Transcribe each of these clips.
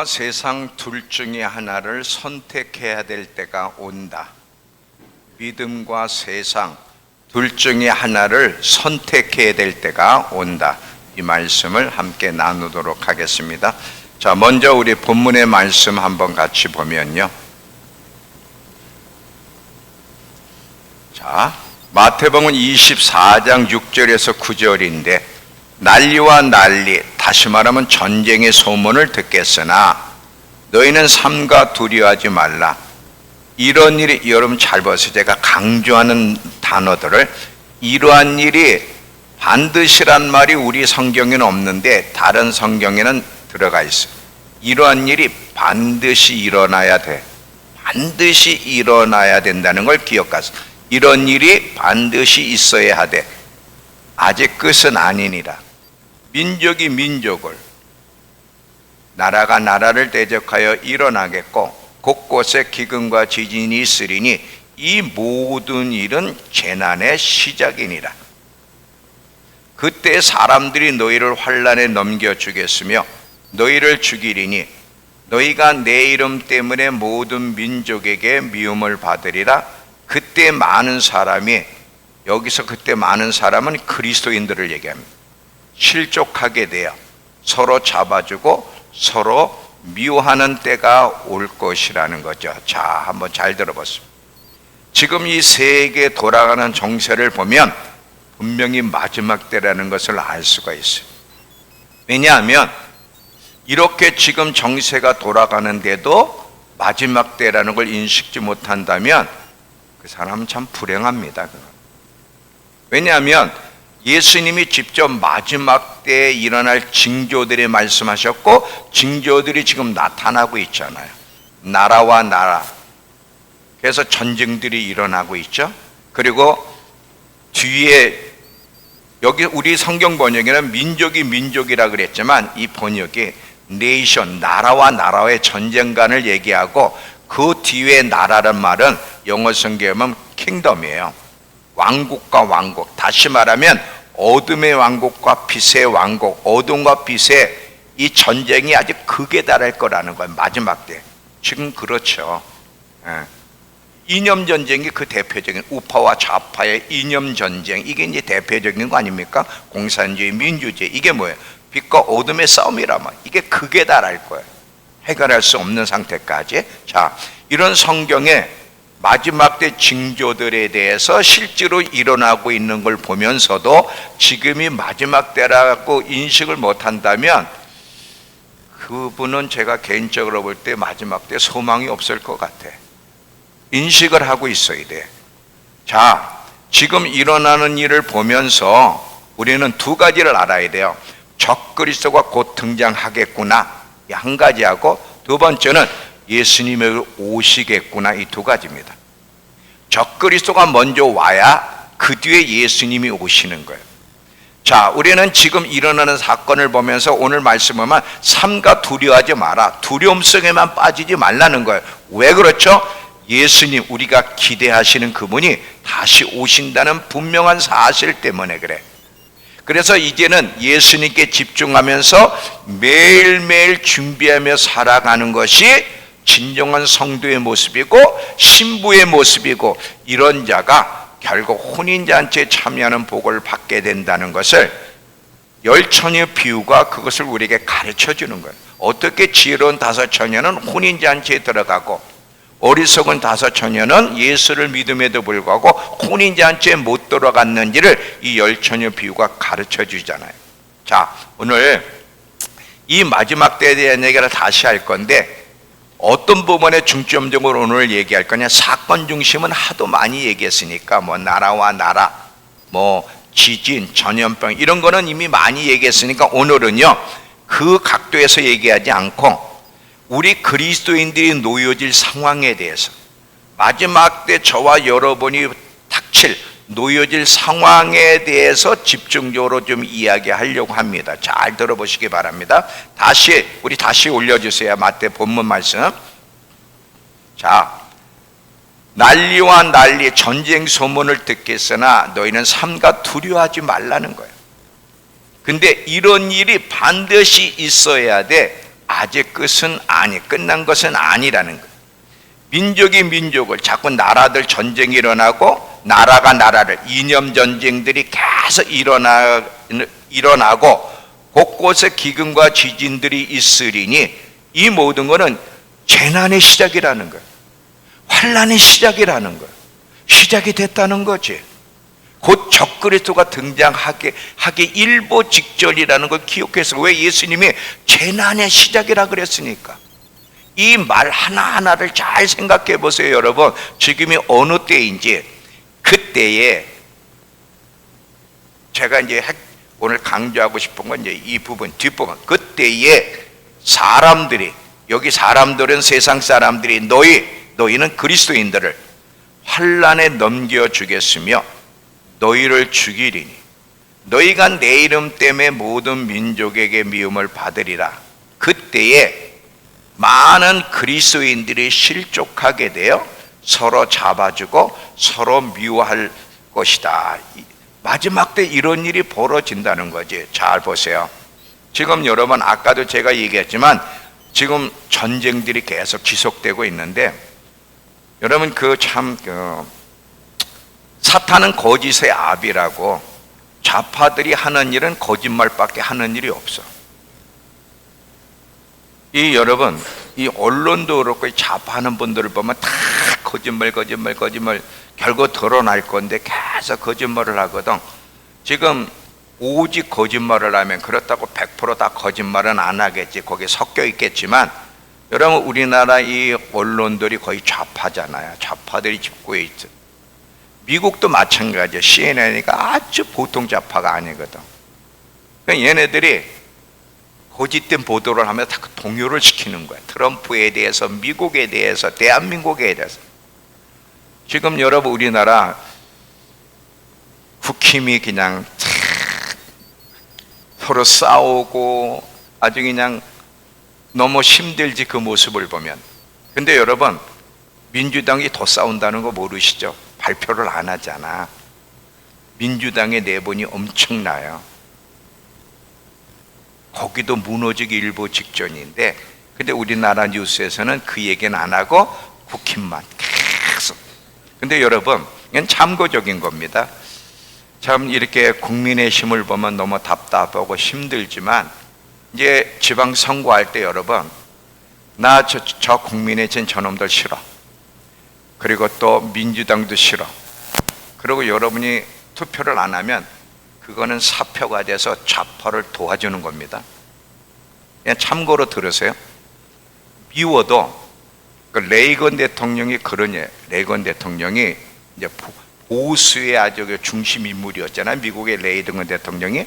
세상 둘 중에 하나를 선택해야 될 때가 온다. 믿음과 세상 둘 중에 하나를 선택해야 될 때가 온다. 이 말씀을 함께 나누도록 하겠습니다. 자, 먼저 우리 본문의 말씀 한번 같이 보면요. 자, 마태복음 24장 6절에서 9절인데 난리와 난리, 다시 말하면 전쟁의 소문을 듣겠으나 너희는 삼가 두려워하지 말라. 이런 일이, 여러분 잘 보세요. 제가 강조하는 단어들을, 이러한 일이 반드시란 말이 우리 성경에는 없는데 다른 성경에는 들어가 있어요. 이러한 일이 반드시 일어나야 돼. 반드시 일어나야 된다는 걸 기억하세요. 이런 일이 반드시 있어야 하되 아직 끝은 아니니라. 민족이 민족을, 나라가 나라를 대적하여 일어나겠고 곳곳에 기근과 지진이 있으리니 이 모든 일은 재난의 시작이니라. 그때 사람들이 너희를 환난에 넘겨주겠으며 너희를 죽이리니 너희가 내 이름 때문에 모든 민족에게 미움을 받으리라. 그때 많은 사람이, 여기서 그때 많은 사람은 그리스도인들을 얘기합니다. 실족하게 되어 서로 잡아주고 서로 미워하는 때가 올 것이라는 거죠. 자, 한번 잘 들어보세요. 지금 이 세계 돌아가는 정세를 보면 분명히 마지막 때라는 것을 알 수가 있어요. 왜냐하면 이렇게 지금 정세가 돌아가는데도 마지막 때라는 걸 인식지 못한다면 그 사람은 참 불행합니다. 왜냐하면 예수님이 직접 마지막 때에 일어날 징조들이 말씀하셨고 징조들이 지금 나타나고 있잖아요. 나라와 나라, 그래서 전쟁들이 일어나고 있죠. 그리고 뒤에, 여기 우리 성경 번역에는 민족이 민족이라 그랬지만 이 번역이 네이션, 나라와 나라의 전쟁관을 얘기하고 그 뒤에 나라란 말은 영어 성경은 킹덤이에요. 왕국과 왕국, 다시 말하면 어둠의 왕국과 빛의 왕국, 어둠과 빛의 이 전쟁이 아주 극에 달할 거라는 거예요. 마지막 때. 지금 그렇죠. 이념 전쟁이 그 대표적인, 우파와 좌파의 이념 전쟁, 이게 이제 대표적인 거 아닙니까? 공산주의, 민주주의, 이게 뭐예요? 빛과 어둠의 싸움이라면 이게 극에 달할 거예요. 해결할 수 없는 상태까지. 자, 이런 성경에 마지막 때 징조들에 대해서 실제로 일어나고 있는 걸 보면서도 지금이 마지막 때라고 인식을 못한다면 그분은 제가 개인적으로 볼 때 마지막 때 소망이 없을 것 같아. 인식을 하고 있어야 돼. 자, 지금 일어나는 일을 보면서 우리는 두 가지를 알아야 돼요. 적그리스도가 곧 등장하겠구나, 이 한 가지하고, 두 번째는 예수님이 오시겠구나, 이 두 가지입니다. 적그리스도가 먼저 와야 그 뒤에 예수님이 오시는 거예요. 자, 우리는 지금 일어나는 사건을 보면서 오늘 말씀하면 삼가 두려워하지 마라, 두려움 속에만 빠지지 말라는 거예요. 왜 그렇죠? 예수님, 우리가 기대하시는 그분이 다시 오신다는 분명한 사실 때문에 그래. 그래서 이제는 예수님께 집중하면서 매일매일 준비하며 살아가는 것이 진정한 성도의 모습이고 신부의 모습이고, 이런 자가 결국 혼인잔치에 참여하는 복을 받게 된다는 것을 열처녀의 비유가 그것을 우리에게 가르쳐 주는 거예요. 어떻게 지혜로운 다섯 처녀는 혼인잔치에 들어가고 어리석은 다섯 처녀는 예수를 믿음에도 불구하고 혼인잔치에 못 들어갔는지를 이 열처녀 비유가 가르쳐 주잖아요. 자, 오늘 이 마지막 때에 대한 얘기를 다시 할 건데 어떤 부분에 중점적으로 오늘 얘기할 거냐, 사건 중심은 하도 많이 얘기했으니까 뭐 나라와 나라, 뭐 지진, 전염병 이런 거는 이미 많이 얘기했으니까 오늘은요 그 각도에서 얘기하지 않고 우리 그리스도인들이 놓여질 상황에 대해서, 마지막 때 저와 여러분이 닥칠 놓여질 상황에 대해서 집중적으로 좀 이야기하려고 합니다. 잘 들어보시기 바랍니다. 우리 다시 올려주세요. 마태 본문 말씀. 자, 난리와 난리, 전쟁 소문을 듣겠으나 너희는 삼가 두려워하지 말라는 거예요. 근데 이런 일이 반드시 있어야 돼. 아직 끝은 끝난 것은 아니라는 거예요. 민족이 민족을, 자꾸 나라들 전쟁이 일어나고 나라가 나라를, 이념 전쟁들이 계속 일어나고 곳곳에 기근과 지진들이 있으리니 이 모든 것은 재난의 시작이라는 거예요. 환난의 시작이라는 거예요. 시작이 됐다는 거지. 곧 적그리스도가 등장하기 일보 직전이라는 걸 기억해서, 왜 예수님이 재난의 시작이라 그랬으니까. 이 말 하나하나를 잘 생각해 보세요, 여러분. 지금이 어느 때인지. 그때에 제가 이제 오늘 강조하고 싶은 건 이제 이 부분, 뒷부분. 그때에 사람들이, 여기 사람들은 세상 사람들이 너희는 그리스도인들을 환난에 넘겨주겠으며 너희를 죽이리니 너희가 내 이름 때문에 모든 민족에게 미움을 받으리라. 그때에 많은 그리스도인들이 실족하게 되어 서로 잡아주고 서로 미워할 것이다. 마지막 때 이런 일이 벌어진다는 거지. 잘 보세요. 지금 여러분, 아까도 제가 얘기했지만 지금 전쟁들이 계속 지속되고 있는데, 여러분 사탄은 거짓의 아비라고, 좌파들이 하는 일은 거짓말밖에 하는 일이 없어. 여러분, 이 언론도 그렇고 좌파하는 분들을 보면 다 거짓말 결국 드러날 건데 계속 거짓말을 하거든. 지금 오직 거짓말을 하면, 그렇다고 100% 다 거짓말은 안 하겠지. 거기에 섞여 있겠지만, 여러분, 우리나라 이 언론들이 거의 좌파잖아요. 좌파들이 집권해 있어. 미국도 마찬가지야. CNN이니까 아주 보통 좌파가 아니거든. 그러니까 얘네들이 거짓된 보도를 하면서 다 동요를 시키는 거야. 트럼프에 대해서, 미국에 대해서, 대한민국에 대해서. 지금 여러분, 우리나라 국힘이 그냥 서로 싸우고 아주 그냥 너무 힘들지, 그 모습을 보면. 근데 여러분, 민주당이 더 싸운다는 거 모르시죠? 발표를 안 하잖아. 민주당의 내분이 엄청나요. 거기도 무너지기 일보 직전인데, 근데 우리나라 뉴스에서는 그 얘기는 안 하고 국힘만 계속. 근데 여러분, 이건 참고적인 겁니다. 참 이렇게 국민의 힘을 보면 너무 답답하고 힘들지만, 이제 지방 선거할 때 여러분, 나 저 국민의 저놈들 싫어. 그리고 또 민주당도 싫어. 그리고 여러분이 투표를 안 하면 그거는 사표가 돼서 좌파를 도와주는 겁니다. 그냥 참고로 들으세요. 미워도 그 레이건 대통령이 그러냐. 레이건 대통령이 이제 보수의 아주 중심 인물이었잖아요. 미국의 레이건 대통령이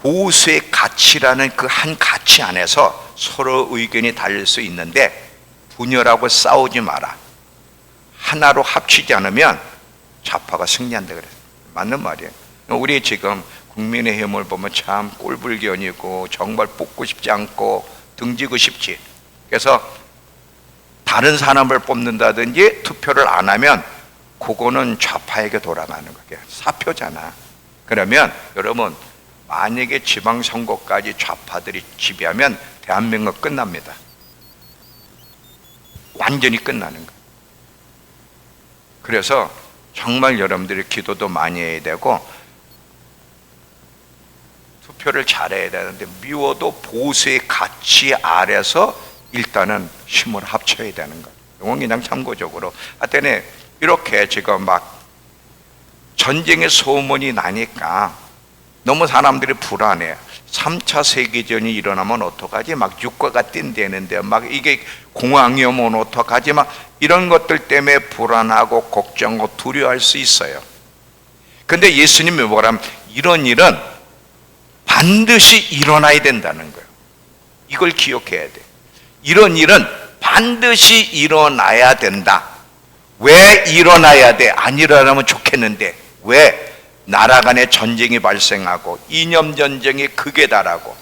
보수의 가치라는 그 한 가치 안에서 서로 의견이 다를 수 있는데 분열하고 싸우지 마라. 하나로 합치지 않으면 좌파가 승리한다 그랬어요. 맞는 말이에요. 우리 지금 국민의힘을 보면 참 꼴불견이고 정말 뽑고 싶지 않고 등지고 싶지. 그래서 다른 사람을 뽑는다든지 투표를 안 하면 그거는 좌파에게 돌아가는 거예요. 사표잖아. 그러면 여러분, 만약에 지방선거까지 좌파들이 지배하면 대한민국 끝납니다. 완전히 끝나는 거예요. 그래서 정말 여러분들이 기도도 많이 해야 되고 투표를 잘해야 되는데, 미워도 보수의 가치 아래서 일단은 힘을 합쳐야 되는 거예요. 이건 그냥 참고적으로. 하여튼 이렇게 지금 막 전쟁의 소문이 나니까 너무 사람들이 불안해. 3차 세계전이 일어나면 어떡하지? 막 유가가 뛴다는데, 막 이게 공황이 오면 어떡하지? 막 이런 것들 때문에 불안하고 걱정하고 두려워할 수 있어요. 근데 예수님이 뭐라면, 이런 일은 반드시 일어나야 된다는 거예요. 이걸 기억해야 돼. 이런 일은 반드시 일어나야 된다. 왜 일어나야 돼? 안 일어나면 좋겠는데 왜? 나라 간의 전쟁이 발생하고 이념 전쟁이 극에 달하고,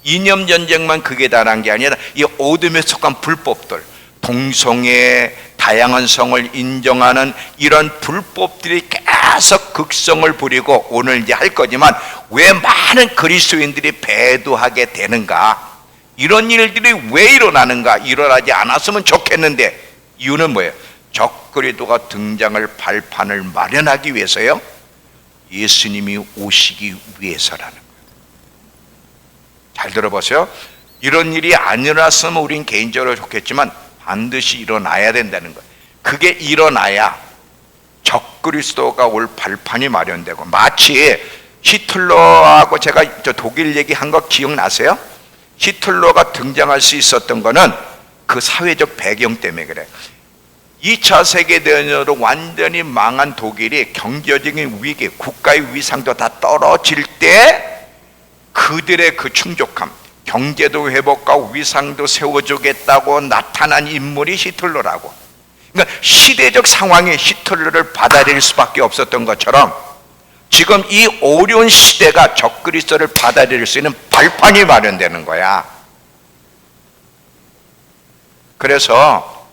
이념 전쟁만 극에 달한 게 아니라 이 어둠에 속한 불법들, 동성애, 다양한 성을 인정하는 이런 불법들이 계속 극성을 부리고 오늘 이제 할 거지만, 왜 많은 그리스도인들이 배도하게 되는가? 이런 일들이 왜 일어나는가? 일어나지 않았으면 좋겠는데 이유는 뭐예요? 적그리스도가 등장할 발판을 마련하기 위해서요. 예수님이 오시기 위해서라는 거예요. 잘 들어보세요. 이런 일이 안 일어났으면 우린 개인적으로 좋겠지만 반드시 일어나야 된다는 거예요. 그게 일어나야 적그리스도가 올 발판이 마련되고, 마치 히틀러하고 제가 독일 얘기한 거 기억나세요? 히틀러가 등장할 수 있었던 거는 그 사회적 배경 때문에 그래요. 2차 세계대전으로 완전히 망한 독일이 경제적인 위기, 국가의 위상도 다 떨어질 때 그들의 그 충족함, 경제도 회복하고 위상도 세워주겠다고 나타난 인물이 히틀러라고. 그러니까 시대적 상황이 히틀러를 받아들일 수밖에 없었던 것처럼 지금 이 어려운 시대가 적그리스도를 받아들일 수 있는 발판이 마련되는 거야. 그래서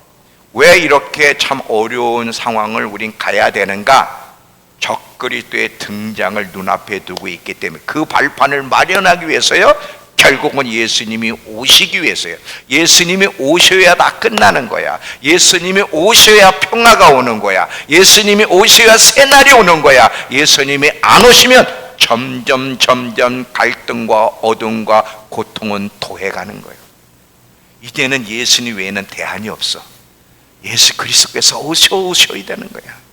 왜 이렇게 참 어려운 상황을 우린 가야 되는가? 적그리스도의 등장을 눈앞에 두고 있기 때문에 그 발판을 마련하기 위해서요. 결국은 예수님이 오시기 위해서요. 예수님이 오셔야 다 끝나는 거야. 예수님이 오셔야 평화가 오는 거야. 예수님이 오셔야 새날이 오는 거야. 예수님이 안 오시면 점점 갈등과 어둠과 고통은 더해가는 거예요. 이제는 예수님 외에는 대안이 없어. 예수 그리스도께서 오셔야 되는 거야.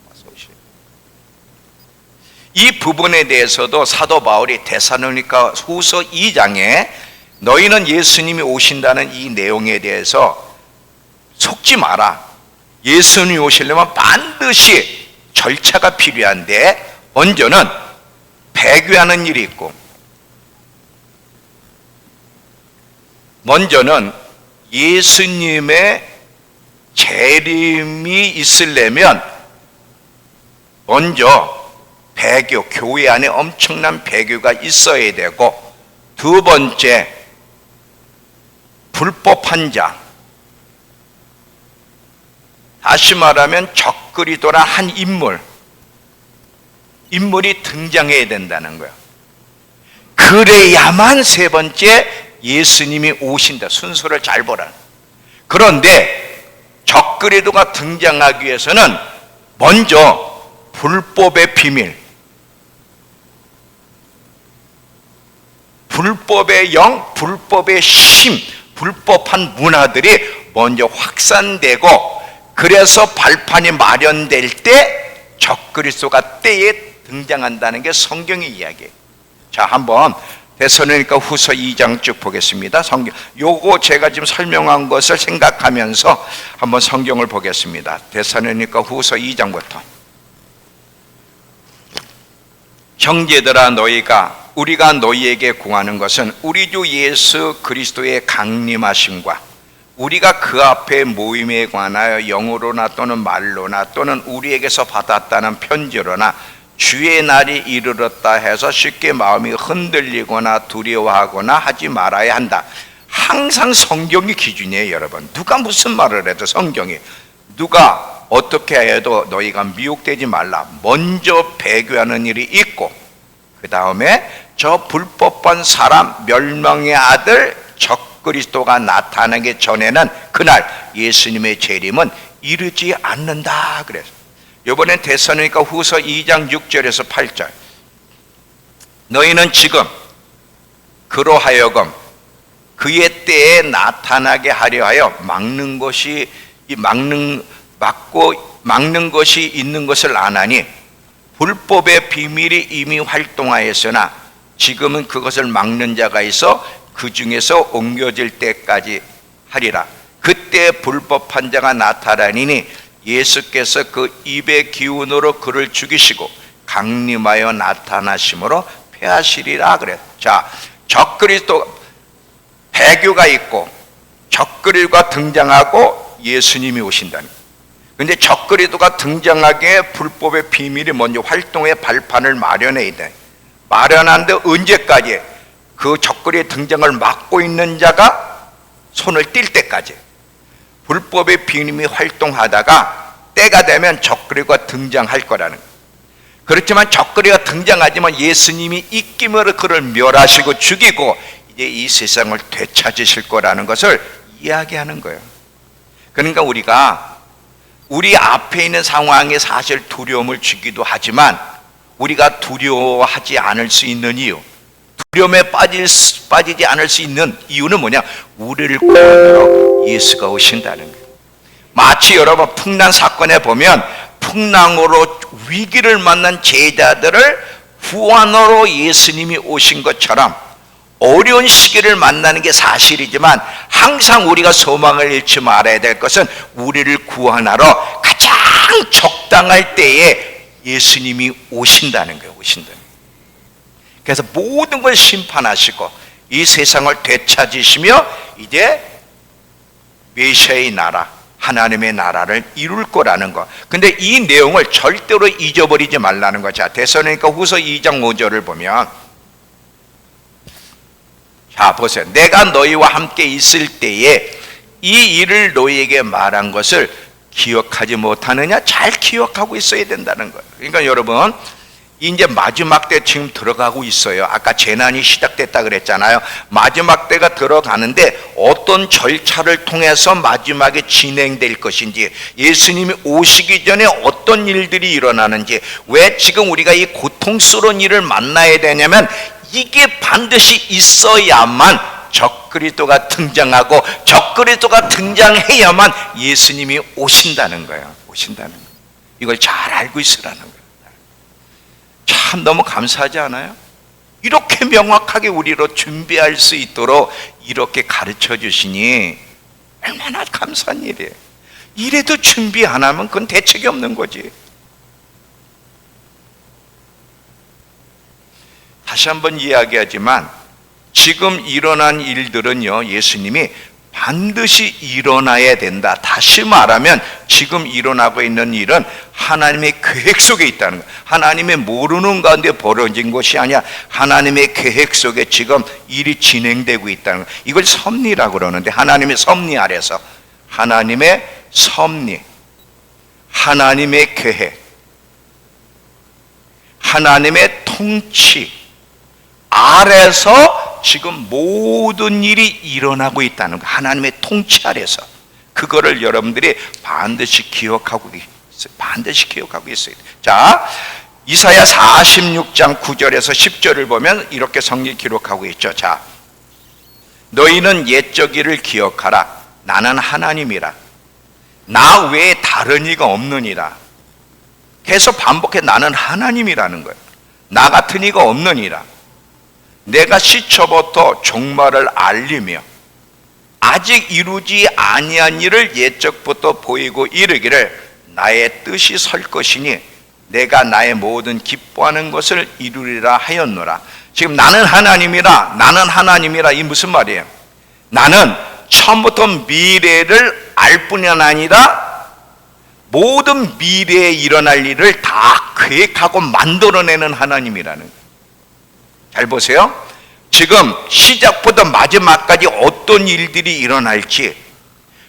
이 부분에 대해서도 사도 바울이 데살로니가 후서 2장에 너희는 예수님이 오신다는 이 내용에 대해서 속지 마라. 예수님이 오시려면 반드시 절차가 필요한데 먼저는 배교하는 일이 있고, 먼저는 예수님의 재림이 있으려면 먼저 배교, 교회 안에 엄청난 배교가 있어야 되고, 두 번째 불법한 자, 다시 말하면 적그리스도란 한 인물이 등장해야 된다는 거예요. 그래야만 세 번째 예수님이 오신다. 순서를 잘 보라. 그런데 적그리스도가 등장하기 위해서는 먼저 불법의 비밀, 불법의 영, 불법의 심, 불법한 문화들이 먼저 확산되고, 그래서 발판이 마련될 때 적그리스도가 때에 등장한다는 게 성경의 이야기예요. 자, 한번 데살로니가 후서 2장 쭉 보겠습니다. 성경, 요거 제가 지금 설명한 것을 생각하면서 한번 성경을 보겠습니다. 데살로니가 후서 2장부터. 형제들아, 우리가 너희에게 구하는 것은 우리 주 예수 그리스도의 강림하심과 우리가 그 앞에 모임에 관하여 영으로나 또는 말로나 또는 우리에게서 받았다는 편지로나 주의 날이 이르렀다 해서 쉽게 마음이 흔들리거나 두려워하거나 하지 말아야 한다. 항상 성경이 기준이에요, 여러분. 누가 무슨 말을 해도 성경이, 누가 어떻게 해도 너희가 미혹되지 말라. 먼저 배교하는 일이 있고, 그 다음에 저 불법한 사람, 멸망의 아들 적그리스도가 나타나기 전에는 그날 예수님의 재림은 이르지 않는다. 그래서 이번엔 데살로니가 후서 2장 6절에서 8절, 너희는 지금 그로 하여금 그의 때에 나타나게 하려 하여 막는 것이 있는 것을 아나니 불법의 비밀이 이미 활동하였으나 지금은 그것을 막는 자가 있어 그 중에서 옮겨질 때까지 하리라. 그때 불법한 자가 나타나니 예수께서 그 입의 기운으로 그를 죽이시고 강림하여 나타나심으로 패하시리라. 그래. 자, 적그리스도 배교가 있고 적그리스도가 등장하고 예수님이 오신다니. 근데 적그리스도가 등장하기에 불법의 비밀이 먼저 활동의 발판을 마련해야 돼. 마련한데 언제까지? 그 적그리스도의 등장을 막고 있는 자가 손을 뗄 때까지. 불법의 비밀이 활동하다가 때가 되면 적그리스도가 등장할 거라는 거예요. 그렇지만 적그리스도가 등장하지만 예수님이 입김으로 그를 멸하시고 죽이고 이제 이 세상을 되찾으실 거라는 것을 이야기하는 거예요. 그러니까 우리가 우리 앞에 있는 상황에 사실 두려움을 주기도 하지만 우리가 두려워하지 않을 수 있는 이유, 두려움에 빠지지 않을 수 있는 이유는 뭐냐? 우리를 구원하러 예수가 오신다는 거예요. 마치 여러분 풍랑 사건에 보면 풍랑으로 위기를 만난 제자들을 구원하러 예수님이 오신 것처럼 어려운 시기를 만나는 게 사실이지만 항상 우리가 소망을 잃지 말아야 될 것은 우리를 구원하러 가장 적당할 때에 예수님이 오신다는 거예요. 오신다는 거예요. 그래서 모든 걸 심판하시고 이 세상을 되찾으시며 이제 메시아의 나라, 하나님의 나라를 이룰 거라는 거. 근데 이 내용을 절대로 잊어버리지 말라는 거죠. 데살로니가 후서 2장 5절을 보면, 자 보세요. 내가 너희와 함께 있을 때에 이 일을 너희에게 말한 것을 기억하지 못하느냐? 잘 기억하고 있어야 된다는 거예요. 그러니까 여러분, 이제 마지막 때 지금 들어가고 있어요. 아까 재난이 시작됐다 그랬잖아요. 마지막 때가 들어가는데 어떤 절차를 통해서 마지막에 진행될 것인지, 예수님이 오시기 전에 어떤 일들이 일어나는지, 왜 지금 우리가 이 고통스러운 일을 만나야 되냐면 이게 반드시 있어야만 적그리스도가 등장하고 적그리스도가 등장해야만 예수님이 오신다는 거예요. 오신다는 거예요. 이걸 잘 알고 있으라는 거예요. 참 너무 감사하지 않아요? 이렇게 명확하게 우리로 준비할 수 있도록 이렇게 가르쳐 주시니 얼마나 감사한 일이에요. 이래도 준비 안 하면 그건 대책이 없는 거지. 다시 한번 이야기하지만 지금 일어난 일들은요, 예수님이 반드시 일어나야 된다. 다시 말하면 지금 일어나고 있는 일은 하나님의 계획 속에 있다는 거예요. 하나님의 모르는 가운데 벌어진 것이 아니야. 하나님의 계획 속에 지금 일이 진행되고 있다는 거예요. 이걸 섭리라고 그러는데, 하나님의 섭리 아래서, 하나님의 섭리, 하나님의 계획, 하나님의 통치 아래서 지금 모든 일이 일어나고 있다는 거예요. 하나님의 통치 아래서. 그거를 여러분들이 반드시 기억하고 있어요. 반드시 기억하고 있어요. 자, 이사야 46장 9절에서 10절을 보면 이렇게 성경이 기록하고 있죠. 자, 너희는 옛적 일을 기억하라. 나는 하나님이라. 나 외에 다른 이가 없느니라. 계속 반복해. 나는 하나님이라는 거예요. 나 같은 이가 없느니라. 내가 시초부터 종말을 알리며 아직 이루지 아니한 일을 옛적부터 보이고 이르기를 나의 뜻이 설 것이니 내가 나의 모든 기뻐하는 것을 이루리라 하였노라. 지금 나는 하나님이라, 나는 하나님이라, 이 무슨 말이에요? 나는 처음부터 미래를 알 뿐이 아니라 모든 미래에 일어날 일을 다 계획하고 만들어내는 하나님이라는 거예요. 잘 보세요. 지금 시작부터 마지막까지 어떤 일들이 일어날지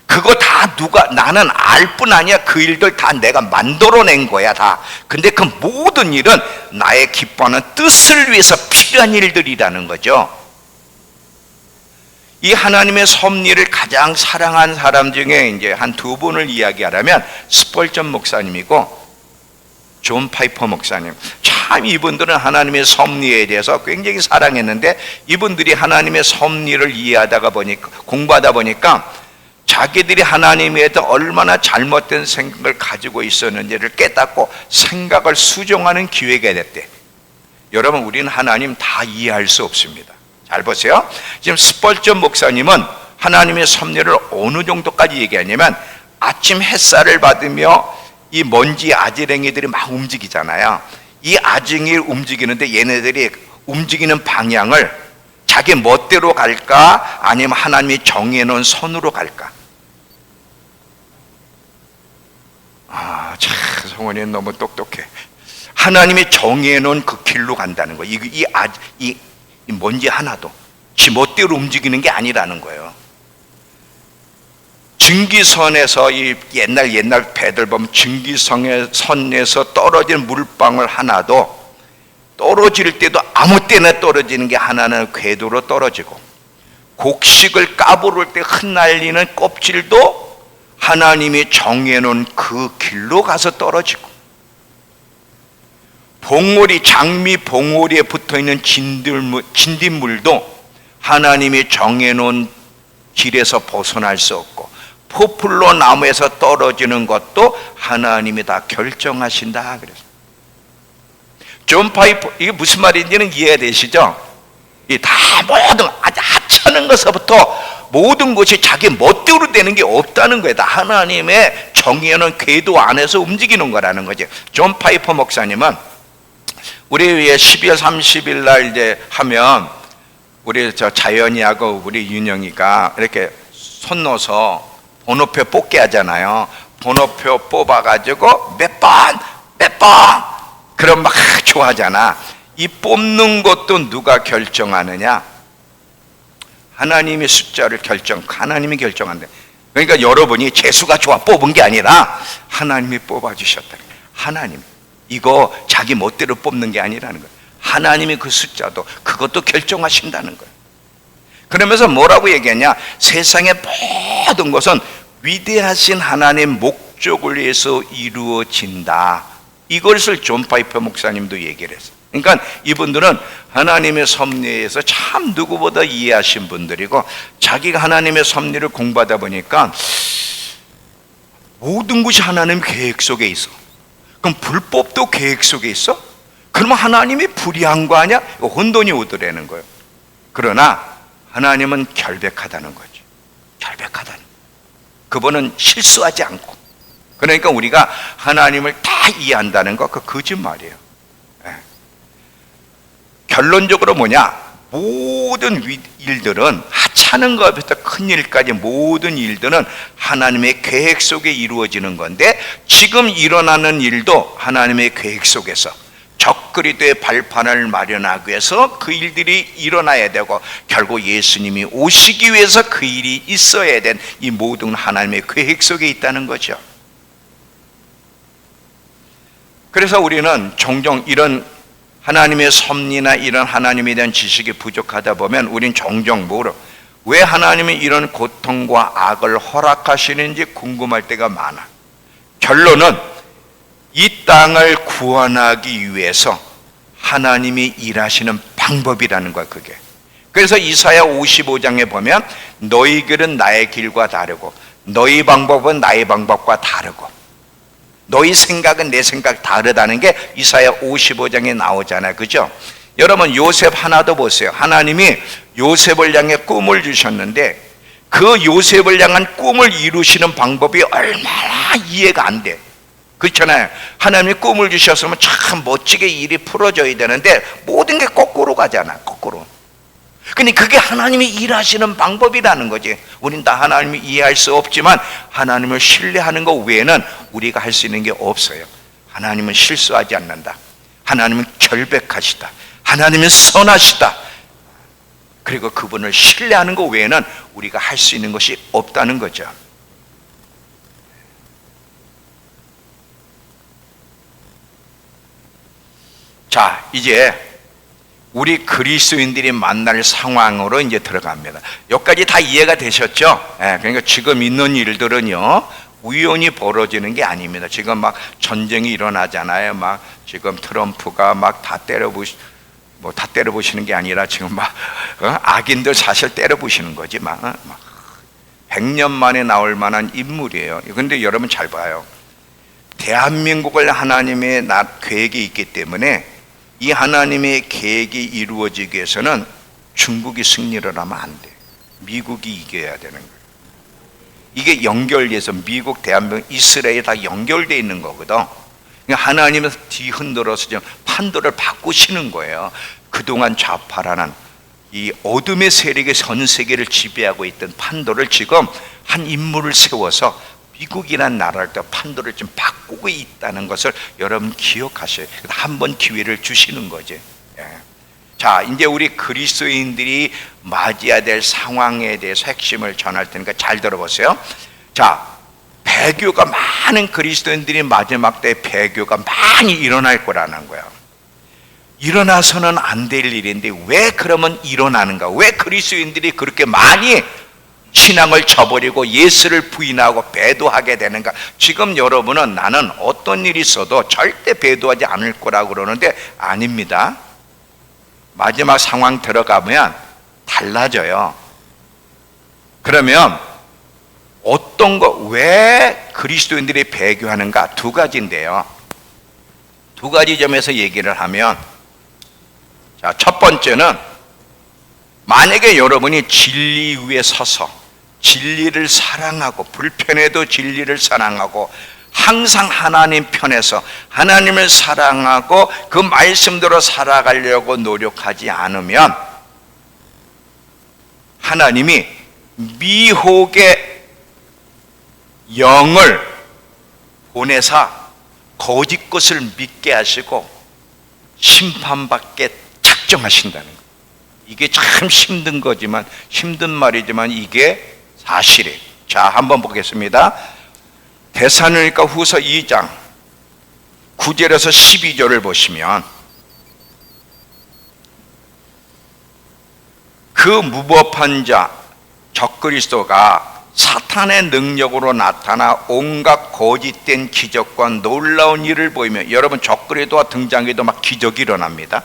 그거 다 나는 알 뿐 아니야. 그 일들 다 내가 만들어낸 거야 다. 근데 그 모든 일은 나의 기뻐하는 뜻을 위해서 필요한 일들이라는 거죠. 이 하나님의 섭리를 가장 사랑한 사람 중에 이제 한 두 분을 이야기하라면 스펄전 목사님이고 존 파이퍼 목사님. 참 이분들은 하나님의 섭리에 대해서 굉장히 사랑했는데, 이분들이 하나님의 섭리를 이해하다가 보니까, 공부하다 보니까 자기들이 하나님에 대해서 얼마나 잘못된 생각을 가지고 있었는지를 깨닫고 생각을 수정하는 기회가 됐대. 여러분, 우리는 하나님 다 이해할 수 없습니다. 잘 보세요. 지금 스펄전 목사님은 하나님의 섭리를 어느 정도까지 얘기하냐면, 아침 햇살을 받으며 이 먼지 아지랭이들이 막 움직이잖아요. 이 아지랭이 움직이는데 얘네들이 움직이는 방향을 자기 멋대로 갈까 아니면 하나님이 정해놓은 선으로 갈까? 아, 참 성원이는 너무 똑똑해. 하나님이 정해놓은 그 길로 간다는 거예요. 이 먼지 하나도 지 멋대로 움직이는 게 아니라는 거예요. 증기선에서 이 옛날 배들 보면 증기선에서 떨어진 물방울 하나도 떨어질 때도 아무 때나 떨어지는 게 하나는 궤도로 떨어지고, 곡식을 까부를 때 흩날리는 껍질도 하나님이 정해놓은 그 길로 가서 떨어지고, 봉오리, 장미 봉오리에 붙어있는 진딧물도 하나님이 정해놓은 길에서 벗어날 수 없고, 포플로 나무에서 떨어지는 것도 하나님이 다 결정하신다. 그래서 존 파이퍼, 이게 무슨 말인지는 이해되시죠? 이 다 모든 아주 하찮은 것부터 모든 것이 자기 멋대로 되는 게 없다는 거예요. 다 하나님의 정의하는 궤도 안에서 움직이는 거라는 거죠. 존 파이퍼 목사님은 우리 위에 12월 30일 날 이제 하면 우리 저 자연이하고 우리 윤영이가 이렇게 손 넣어서 번호표 뽑게 하잖아요. 번호표 뽑아가지고 몇 번 그럼 막 좋아하잖아. 이 뽑는 것도 누가 결정하느냐? 하나님의 숫자를 하나님이 결정한대. 그러니까 여러분이 재수가 좋아 뽑은 게 아니라 하나님이 뽑아주셨다. 하나님, 이거 자기 멋대로 뽑는 게 아니라는 거예요. 하나님이 그 숫자도 그것도 결정하신다는 거예요. 그러면서 뭐라고 얘기하냐? 세상의 모든 것은 위대하신 하나님의 목적을 위해서 이루어진다. 이것을 존 파이퍼 목사님도 얘기를 했어요. 그러니까 이분들은 하나님의 섭리에서 참 누구보다 이해하신 분들이고, 자기가 하나님의 섭리를 공부하다 보니까 모든 것이 하나님 계획 속에 있어. 그럼 불법도 계획 속에 있어? 그러면 하나님이 불의한 거 아니야? 혼돈이 오더라는 거예요. 그러나 하나님은 결백하다는 거죠. 결백하다는. 그분은 실수하지 않고. 그러니까 우리가 하나님을 다 이해한다는 거, 그 거짓말이에요. 결론적으로 뭐냐? 모든 일들은, 하찮은 것부터 큰 일까지 모든 일들은 하나님의 계획 속에 이루어지는 건데, 지금 일어나는 일도 하나님의 계획 속에서 적그리스도의 발판을 마련하기 위해서 그 일들이 일어나야 되고, 결국 예수님이 오시기 위해서 그 일이 있어야 된 이 모든 하나님의 계획 속에 있다는 거죠. 그래서 우리는 종종 이런 하나님의 섭리나 이런 하나님에 대한 지식이 부족하다 보면 우린 종종 왜 하나님이 이런 고통과 악을 허락하시는지 궁금할 때가 많아. 결론은 이 땅을 구원하기 위해서 하나님이 일하시는 방법이라는 거야, 그게. 그래서 이사야 55장에 보면 너희 길은 나의 길과 다르고 너희 방법은 나의 방법과 다르고 너희 생각은 내 생각 다르다는 게 이사야 55장에 나오잖아요. 그죠? 여러분, 요셉 하나도 보세요. 하나님이 요셉을 향해 꿈을 주셨는데 그 요셉을 향한 꿈을 이루시는 방법이 얼마나 이해가 안 돼. 그렇잖아요. 하나님이 꿈을 주셨으면 참 멋지게 일이 풀어져야 되는데 모든 게 거꾸로 가잖아. 거꾸로. 근데 그게 하나님이 일하시는 방법이라는 거지. 우린 다 하나님을 이해할 수 없지만 하나님을 신뢰하는 것 외에는 우리가 할 수 있는 게 없어요. 하나님은 실수하지 않는다. 하나님은 결백하시다. 하나님은 선하시다. 그리고 그분을 신뢰하는 것 외에는 우리가 할 수 있는 것이 없다는 거죠. 자, 이제 우리 그리스도인들이 만날 상황으로 이제 들어갑니다. 여기까지 다 이해가 되셨죠? 그러니까 지금 있는 일들은요, 우연히 벌어지는 게 아닙니다. 지금 막 전쟁이 일어나잖아요. 막 지금 트럼프가 막 다 다 때려부시는 게 아니라 지금 막 악인들 사실 때려부시는 거지. 막 100년 만에 나올 만한 인물이에요. 근데 여러분 잘 봐요. 대한민국을 하나님의 계획이 있기 때문에 이 하나님의 계획이 이루어지기 위해서는 중국이 승리를 하면 안 돼. 미국이 이겨야 되는 거예요. 이게 연결돼서 미국, 대한민국, 이스라엘 다 연결되어 있는 거거든. 그러니까 하나님은 뒤흔들어서 지금 판도를 바꾸시는 거예요. 그동안 좌파라는 이 어둠의 세력이 전 세계를 지배하고 있던 판도를 지금 한 인물을 세워서 미국이라는 나라를 또 판도를 좀 바꾸고 있다는 것을 여러분 기억하셔야 돼요. 한 번 기회를 주시는 거지. 자, 이제 우리 그리스도인들이 맞이해야 될 상황에 대해서 핵심을 전할 테니까 잘 들어보세요. 자, 배교가 많은 그리스도인들이 마지막 때 배교가 많이 일어날 거라는 거야. 일어나서는 안 될 일인데 왜 그러면 일어나는가? 왜 그리스도인들이 그렇게 많이 신앙을 저버리고 예수를 부인하고 배도하게 되는가? 지금 여러분은 나는 어떤 일이 있어도 절대 배도하지 않을 거라고 그러는데 아닙니다. 마지막 상황 들어가면 달라져요. 그러면 어떤 거, 왜 그리스도인들이 배교하는가? 두 가지인데요. 두 가지 점에서 얘기를 하면, 자, 첫 번째는 만약에 여러분이 진리 위에 서서 진리를 사랑하고, 불편해도 진리를 사랑하고, 항상 하나님 편에서 하나님을 사랑하고 그 말씀대로 살아가려고 노력하지 않으면 하나님이 미혹의 영을 보내사 거짓 것을 믿게 하시고 심판받게 작정하신다는 거예요. 이게 참 힘든 거지만, 힘든 말이지만 이게 사실이에요. 자, 한번 보겠습니다. 데살로니가 후서 2장 9절에서 12절을 보시면, 그 무법한 자 적그리스도가 사탄의 능력으로 나타나 온갖 거짓된 기적과 놀라운 일을 보이며, 여러분 적그리스도가 등장해도 막 기적이 일어납니다.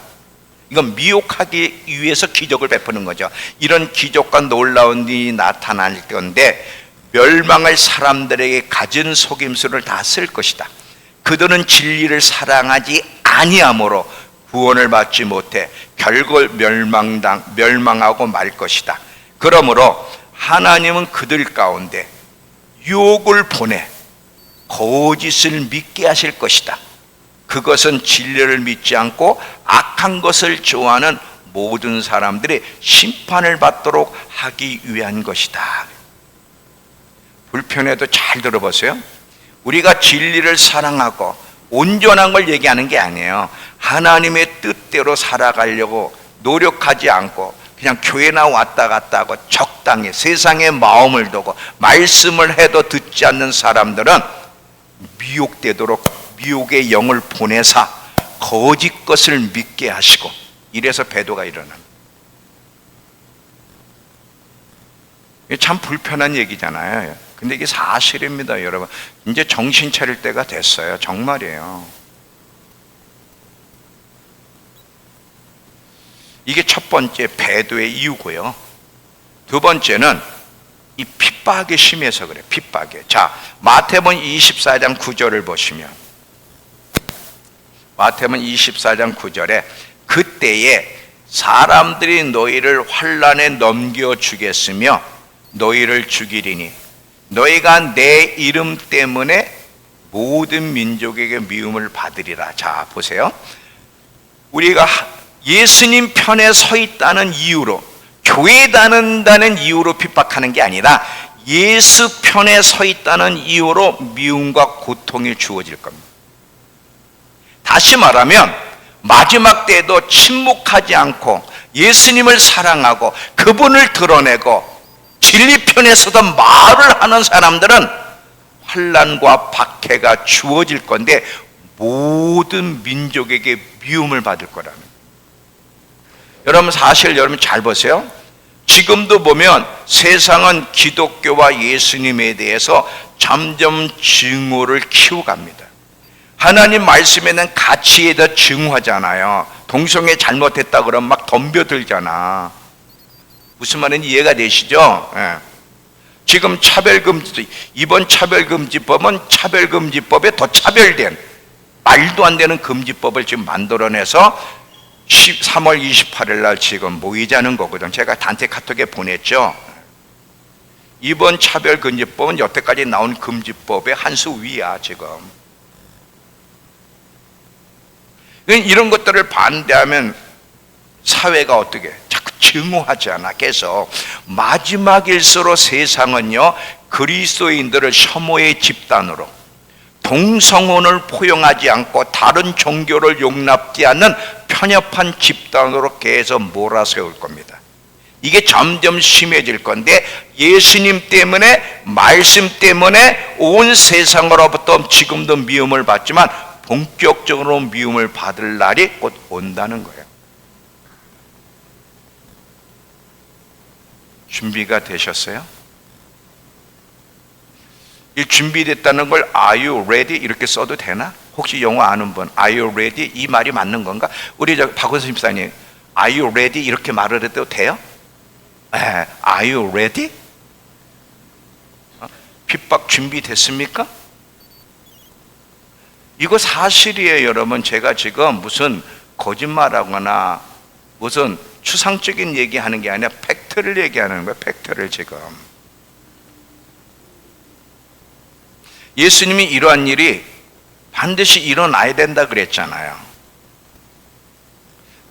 이건 미혹하기 위해서 기적을 베푸는 거죠. 이런 기적과 놀라운 일이 나타날 건데 멸망할 사람들에게 가진 속임수를 다 쓸 것이다. 그들은 진리를 사랑하지 아니함으로 구원을 받지 못해 결국 멸망하고 말 것이다. 그러므로 하나님은 그들 가운데 유혹을 보내 거짓을 믿게 하실 것이다. 그것은 진리를 믿지 않고 악한 것을 좋아하는 모든 사람들이 심판을 받도록 하기 위한 것이다. 불편해도 잘 들어보세요. 우리가 진리를 사랑하고 온전한 걸 얘기하는 게 아니에요. 하나님의 뜻대로 살아가려고 노력하지 않고 그냥 교회나 왔다 갔다 하고 적당히 세상에 마음을 두고 말씀을 해도 듣지 않는 사람들은 미혹되도록 미혹의 영을 보내사 거짓 것을 믿게 하시고, 이래서 배도가 일어납니다. 이게 참 불편한 얘기잖아요. 근데 이게 사실입니다, 여러분. 이제 정신 차릴 때가 됐어요. 정말이에요. 이게 첫 번째 배도의 이유고요. 두 번째는 이 핍박이 심해서 그래. 핍박이. 자, 마태복음 24장 9절을 보시면, 마태복음 24장 9절에 그때에 사람들이 너희를 환난에 넘겨주겠으며 너희를 죽이리니 너희가 내 이름 때문에 모든 민족에게 미움을 받으리라. 자, 보세요. 우리가 예수님 편에 서 있다는 이유로, 교회 다닌다는 이유로 핍박하는 게 아니라 예수 편에 서 있다는 이유로 미움과 고통이 주어질 겁니다. 다시 말하면 마지막 때에도 침묵하지 않고 예수님을 사랑하고 그분을 드러내고 진리 편에서도 말을 하는 사람들은 환난과 박해가 주어질 건데 모든 민족에게 미움을 받을 거라는 거예요. 여러분, 사실 여러분 잘 보세요. 지금도 보면 세상은 기독교와 예수님에 대해서 점점 증오를 키워갑니다. 하나님 말씀에는 가치에 대해 증오하잖아요. 동성애 잘못했다 그러면 막 덤벼들잖아. 무슨 말인지 이해가 되시죠? 예. 지금 차별금지, 이번 차별금지법은 차별금지법에 더 차별된 말도 안 되는 금지법을 지금 만들어내서 3월 28일 날 지금 모이자는 거거든. 제가 단체 카톡에 보냈죠. 이번 차별금지법은 여태까지 나온 금지법의 한 수 위야 지금. 이런 것들을 반대하면 사회가 어떻게 자꾸 증오하잖아. 계속 마지막일수록 세상은요 그리스도인들을 혐오의 집단으로, 동성혼을 포용하지 않고 다른 종교를 용납지 않는 편협한 집단으로 계속 몰아세울 겁니다. 이게 점점 심해질 건데 예수님 때문에, 말씀 때문에 온 세상으로부터 지금도 미움을 받지만 본격적으로 미움을 받을 날이 곧 온다는 거예요. 준비가 되셨어요? 이 준비됐다는 걸 Are you ready? 이렇게 써도 되나? 혹시 영어 아는 분 Are you ready? 이 말이 맞는 건가? 우리 박원순 집사님 Are you ready? 이렇게 말을 해도 돼요? Are you ready? 핍박 준비됐습니까? 이거 사실이에요, 여러분. 제가 지금 무슨 거짓말하거나 무슨 추상적인 얘기하는 게 아니라 팩트를 얘기하는 거예요. 팩트를 지금. 예수님이 이러한 일이 반드시 일어나야 된다 그랬잖아요.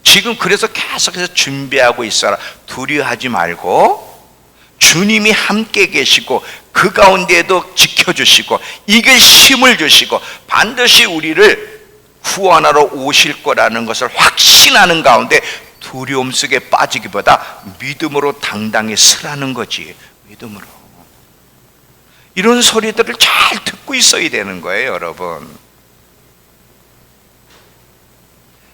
지금 그래서 계속해서 준비하고 있어라. 두려워하지 말고 주님이 함께 계시고 그 가운데에도 지켜주시고 이게 힘을 주시고 반드시 우리를 구원하러 오실 거라는 것을 확신하는 가운데 두려움 속에 빠지기보다 믿음으로 당당히 서라는 거지. 믿음으로. 이런 소리들을 잘 듣고 있어야 되는 거예요, 여러분.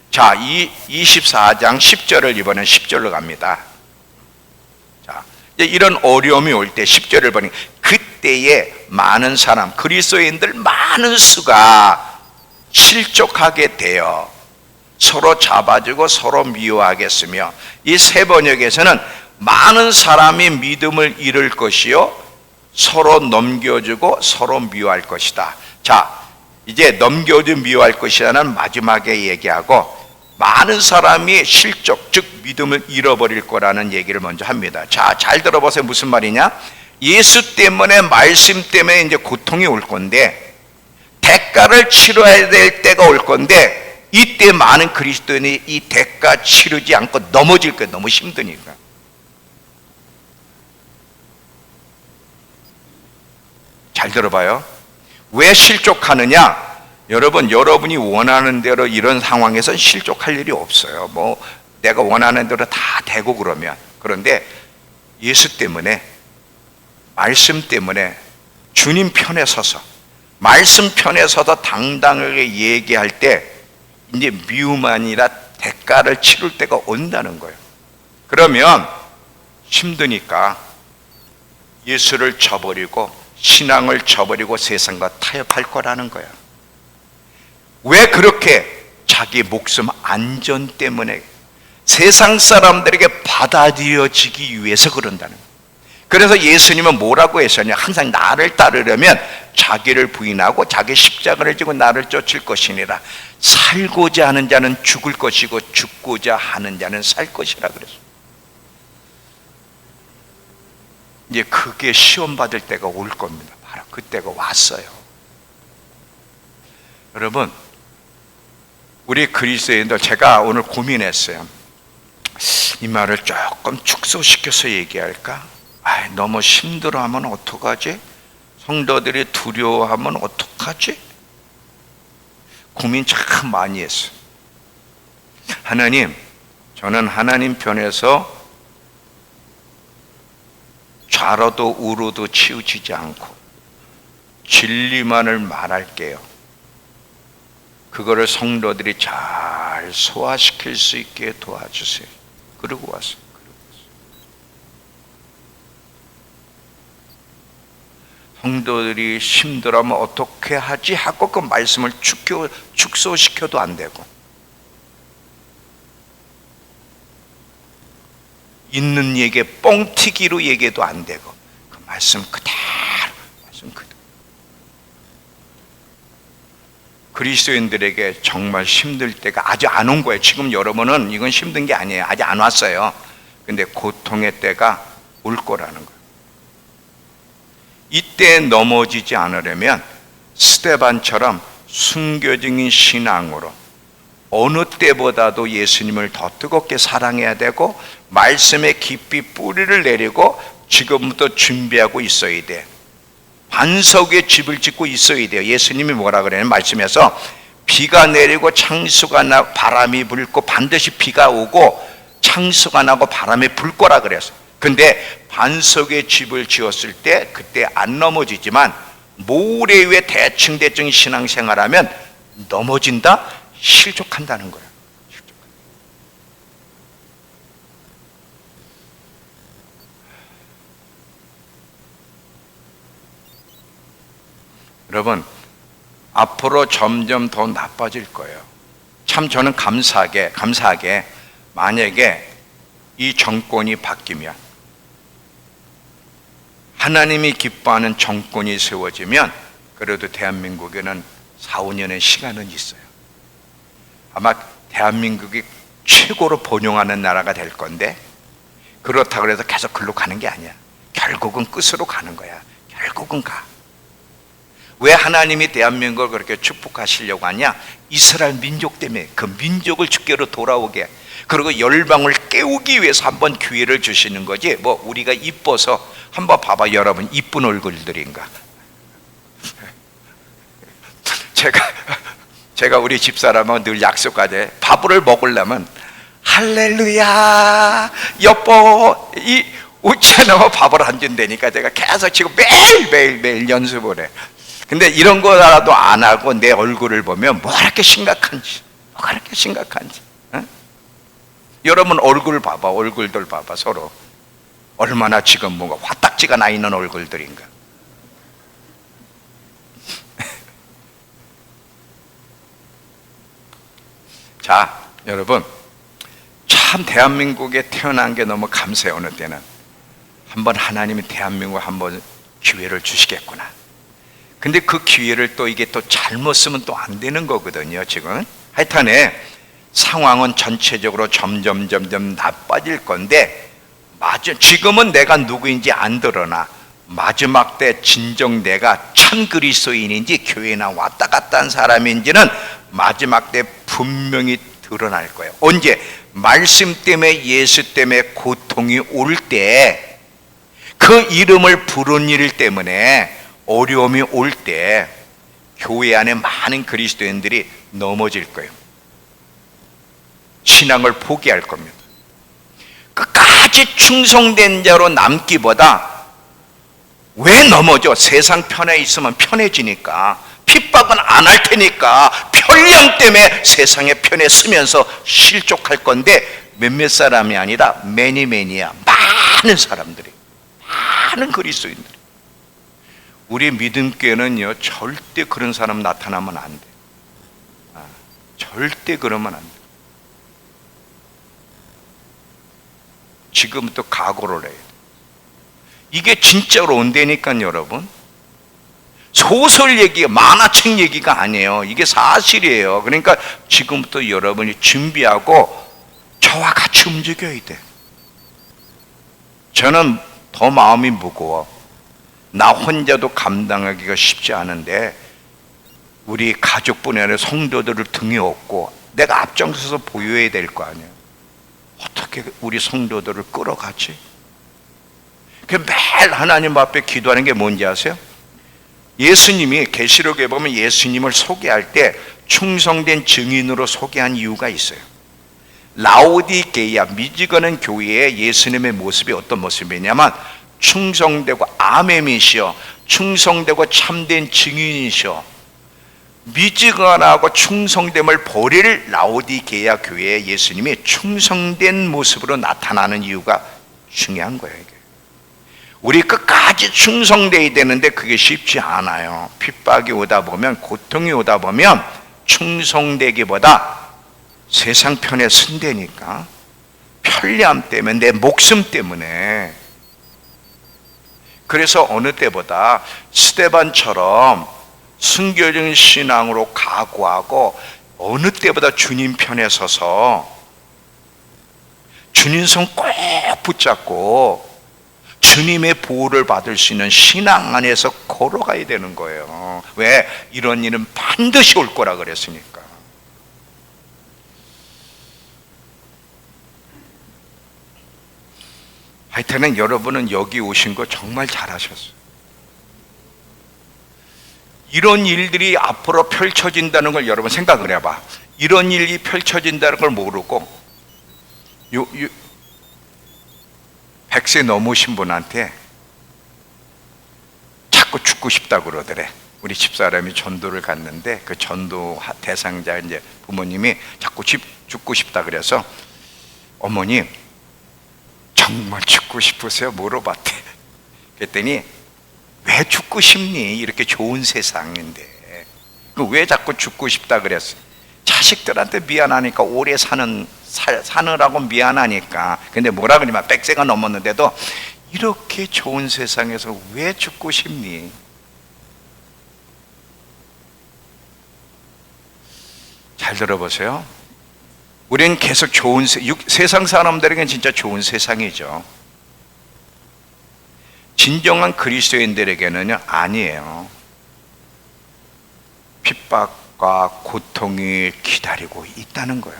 자, 24장 10절을 이번엔 10절로 갑니다. 자, 이런 어려움이 올 때 10절을 보니 그때에 많은 사람, 그리스도인들 많은 수가 실족하게 되어 서로 잡아주고 서로 미워하겠으며 이 세 번역에서는 많은 사람이 믿음을 잃을 것이요 서로 넘겨주고 서로 미워할 것이다. 자, 이제 넘겨주 미워할 것이라는 마지막에 얘기하고 많은 사람이 실족, 즉 믿음을 잃어버릴 거라는 얘기를 먼저 합니다. 자, 잘 들어보세요. 무슨 말이냐? 예수 때문에, 말씀 때문에 이제 고통이 올 건데 대가를 치러야 될 때가 올 건데 이때 많은 그리스도인이 이 대가 치르지 않고 넘어질 거예요. 너무 힘드니까. 잘 들어봐요. 왜 실족하느냐? 여러분, 여러분이 원하는 대로 이런 상황에서 실족할 일이 없어요. 뭐 내가 원하는 대로 다 되고 그러면. 그런데 예수 때문에, 말씀 때문에 주님 편에 서서, 말씀 편에 서서 당당하게 얘기할 때 이제 미움 아니라 대가를 치를 때가 온다는 거예요. 그러면 힘드니까 예수를 저버리고 신앙을 저버리고 세상과 타협할 거라는 거야. 왜 그렇게? 자기 목숨 안전 때문에 세상 사람들에게 받아들여지기 위해서 그런다는 거야. 그래서 예수님은 뭐라고 했었냐? 항상 나를 따르려면 자기를 부인하고 자기 십자가를 지고 나를 쫓을 것이니라. 살고자 하는 자는 죽을 것이고 죽고자 하는 자는 살 것이라 그랬어요. 이제 그게 시험 받을 때가 올 겁니다. 바로 그때가 왔어요. 여러분, 우리 그리스도인들, 제가 오늘 고민했어요. 이 말을 조금 축소시켜서 얘기할까? 너무 힘들어하면 어떡하지? 성도들이 두려워하면 어떡하지? 고민 참 많이 했어요. 하나님, 저는 하나님 편에서 좌로도 우로도 치우치지 않고 진리만을 말할게요. 그거를 성도들이 잘 소화시킬 수 있게 도와주세요. 그러고 왔어요. 성도들이 힘들어하면 어떻게 하지? 하고 그 말씀을 축소시켜도 안 되고 있는 얘기 뻥튀기로 얘기해도 안 되고 그 말씀 그대로 그리스도인들에게 정말 힘들 때가 아직 안 온 거예요. 지금 여러분은 이건 힘든 게 아니에요. 아직 안 왔어요. 근데 고통의 때가 올 거라는 거예요. 이때 넘어지지 않으려면 스데반처럼 순교적인 신앙으로 어느 때보다도 예수님을 더 뜨겁게 사랑해야 되고 말씀에 깊이 뿌리를 내리고 지금부터 준비하고 있어야 돼. 반석 위에 집을 짓고 있어야 돼요. 예수님이 뭐라 그래요? 말씀에서 비가 내리고 창수가 나고 바람이 불고 반드시 비가 오고 창수가 나고 바람이 불 거라 그랬어요. 근데 반석에 집을 지었을 때 그때 안 넘어지지만 모래 위에 대충 신앙생활하면 넘어진다? 실족한다는 거야. 여러분, 앞으로 점점 더 나빠질 거예요. 참 저는 감사하게 만약에 이 정권이 바뀌면, 하나님이 기뻐하는 정권이 세워지면 그래도 대한민국에는 4, 5년의 시간은 있어요. 아마 대한민국이 최고로 번영하는 나라가 될 건데, 그렇다고 해서 계속 글로 가는 게 아니야. 결국은 끝으로 가는 거야. 결국은 가. 왜 하나님이 대한민국을 그렇게 축복하시려고 하냐? 이스라엘 민족 때문에, 그 민족을 주께로 돌아오게, 그리고 열방을 깨우기 위해서 한번 기회를 주시는 거지. 뭐 우리가 이뻐서, 한번 봐봐 여러분, 이쁜 얼굴들인가? 제가 우리 집사람하고 늘 약속하되, 밥을 먹으려면 할렐루야 여보 이 우째 넘어 밥을 안 준다니까 제가 계속 지금 매일 연습을 해. 근데 이런 거라도 안 하고 내 얼굴을 보면 뭐가 그렇게 심각한지, 어? 여러분 얼굴 봐봐, 얼굴들 봐봐. 서로 얼마나 지금 뭔가 화딱지가 나 있는 얼굴들인가. 자, 여러분, 참 대한민국에 태어난 게 너무 감사해요. 어느 때는 한번 하나님이 대한민국 한번 기회를 주시겠구나. 근데 그 기회를 또 이게 또 잘못 쓰면 또 안 되는 거거든요. 지금 하여튼에 상황은 전체적으로 점점 나빠질 건데, 지금은 내가 누구인지 안 드러나. 마지막 때 진정 내가 참 그리스도인인지 교회나 왔다 갔다 한 사람인지는 마지막 때 분명히 드러날 거예요. 언제? 말씀 때문에, 예수 때문에 고통이 올 때, 그 이름을 부른 일 때문에 어려움이 올 때 교회 안에 많은 그리스도인들이 넘어질 거예요. 신앙을 포기할 겁니다. 끝까지 충성된 자로 남기보다, 왜 넘어져? 세상 편에 있으면 편해지니까, 핍박은 안 할 테니까, 편리함 때문에 세상의 편에 쓰면서 실족할 건데, 몇몇 사람이 아니라 매니야, 많은 사람들이, 많은 그리스도인들이. 우리 믿음교회는요, 절대 그런 사람 나타나면 안 돼. 절대 그러면 안 돼. 지금부터 각오를 해야 돼. 이게 진짜로 온다니까요, 여러분. 소설 얘기가, 만화책 얘기가 아니에요. 이게 사실이에요. 그러니까 지금부터 여러분이 준비하고 저와 같이 움직여야 돼. 저는 더 마음이 무거워. 나 혼자도 감당하기가 쉽지 않은데, 우리 가족뿐이 아니라 성도들을 등에 업고 내가 앞장서서 보여야 될 거 아니에요. 어떻게 우리 성도들을 끌어가지? 매일 하나님 앞에 기도하는 게 뭔지 아세요? 예수님이 계시록에 보면 예수님을 소개할 때 충성된 증인으로 소개한 이유가 있어요. 라오디게이아, 미지근한 교회의 예수님의 모습이 어떤 모습이냐면, 충성되고 아멘이시여, 충성되고 참된 증인이시여, 미지근하고 충성됨을 버릴 라오디게이아 교회에 예수님이 충성된 모습으로 나타나는 이유가 중요한 거예요. 이게. 우리 끝까지 충성돼야 되는데 그게 쉽지 않아요. 핍박이 오다 보면, 고통이 오다 보면 충성되기보다 세상 편에 쓴다니까. 편리함 때문에, 내 목숨 때문에. 그래서 어느 때보다 스데반처럼 순교적인 신앙으로 각오하고, 어느 때보다 주님 편에 서서 주님 손 꼭 붙잡고 주님의 보호를 받을 수 있는 신앙 안에서 걸어가야 되는 거예요. 왜? 이런 일은 반드시 올 거라 그랬으니까. 하여튼은 여러분은 여기 오신 거 정말 잘하셨어요. 이런 일들이 앞으로 펼쳐진다는 걸 여러분 생각을 해봐. 이런 일이 펼쳐진다는 걸 모르고 100세 넘으신 분한테 자꾸 죽고 싶다고 그러더래. 우리 집사람이 전도를 갔는데 그 전도 대상자 이제 부모님이 자꾸 죽고 싶다 그래서 어머니 정말 죽고 싶으세요? 물어봤대. 그랬더니 왜 죽고 싶니? 이렇게 좋은 세상인데 왜 자꾸 죽고 싶다 그랬어? 자식들한테 미안하니까 오래 사느라고 미안하니까. 근데 뭐라 그러냐면 100세가 넘었는데도 이렇게 좋은 세상에서 왜 죽고 싶니? 잘 들어보세요. 우리는 계속 좋은 세상 사람들에게는 진짜 좋은 세상이죠. 진정한 그리스도인들에게는 아니에요. 핍박과 고통이 기다리고 있다는 거예요.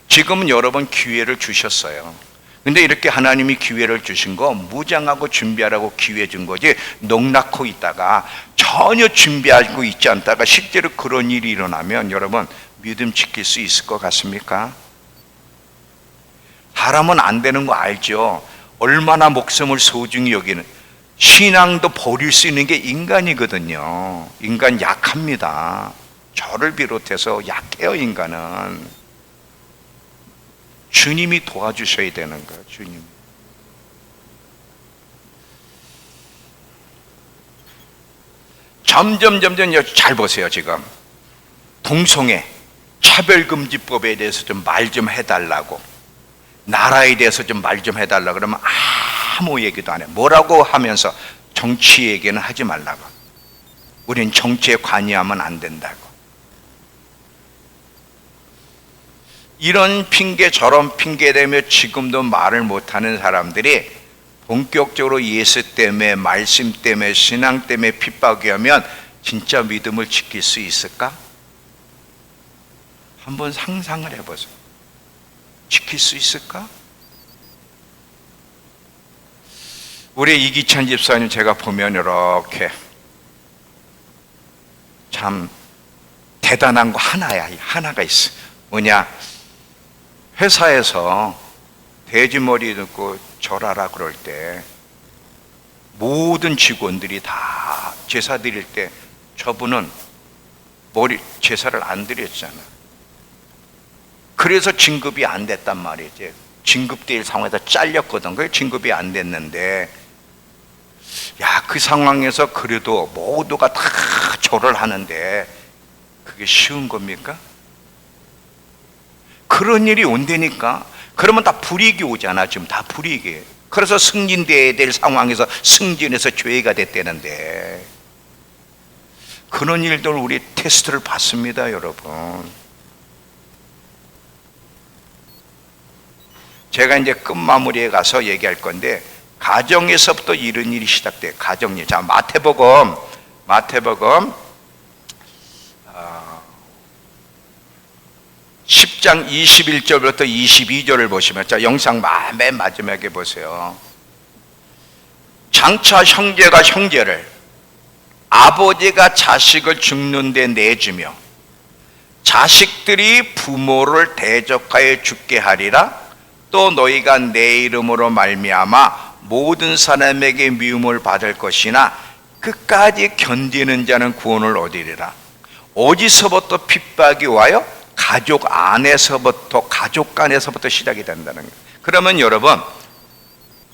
지금은 여러분 기회를 주셨어요. 근데 이렇게 하나님이 기회를 주신 거 무장하고 준비하라고 기회 준 거지, 넋놓고 있다가 전혀 준비하고 있지 않다가 실제로 그런 일이 일어나면 여러분 믿음 지킬 수 있을 것 같습니까? 사람은 안 되는 거 알죠? 얼마나 목숨을 소중히 여기는, 신앙도 버릴 수 있는 게 인간이거든요. 인간 약합니다. 저를 비롯해서 약해요. 인간은 주님이 도와주셔야 되는 거예요. 주님. 점점 잘 보세요. 지금 동성애 차별금지법에 대해서 좀 말 좀 해달라고, 나라에 대해서 좀 말 좀 해달라고 그러면 아무 얘기도 안 해. 뭐라고 하면서 정치 얘기는 하지 말라고. 우린 정치에 관여하면 안 된다고. 이런 핑계 저런 핑계 대며 지금도 말을 못하는 사람들이 본격적으로 예수 때문에, 말씀 때문에, 신앙 때문에 핍박이 오면 진짜 믿음을 지킬 수 있을까? 한번 상상을 해보세요. 지킬 수 있을까? 우리 이기찬 집사님 제가 보면 이렇게 참 대단한 거 하나가 있어. 뭐냐? 회사에서 돼지머리 듣고 절하라 그럴 때 모든 직원들이 다 제사 드릴 때 저분은 제사를 안 드렸잖아. 그래서 진급이 안 됐단 말이지. 진급될 상황에서 잘렸거든. 그게 진급이 안 됐는데, 야, 그 상황에서 그래도 모두가 다 절을 하는데 그게 쉬운 겁니까? 그런 일이 온다니까. 그러면 다 불이익이 오잖아. 지금 다 불이익이. 그래서 승진돼야 될 상황에서 승진해서 죄가 됐다는데, 그런 일들 우리 테스트를 받습니다, 여러분. 제가 이제 끝마무리에 가서 얘기할 건데, 가정에서부터 이런 일이 시작돼요. 가정일. 자, 마태복음 10장 21절부터 22절을 보시면, 자, 영상 맨 마지막에 보세요. 장차 형제가 형제를, 아버지가 자식을 죽는 데 내주며 자식들이 부모를 대적하여 죽게 하리라. 또 너희가 내 이름으로 말미암아 모든 사람에게 미움을 받을 것이나 끝까지 견디는 자는 구원을 얻으리라. 어디서부터 핍박이 와요? 가족 안에서부터, 가족 간에서부터 시작이 된다는 거예요. 그러면 여러분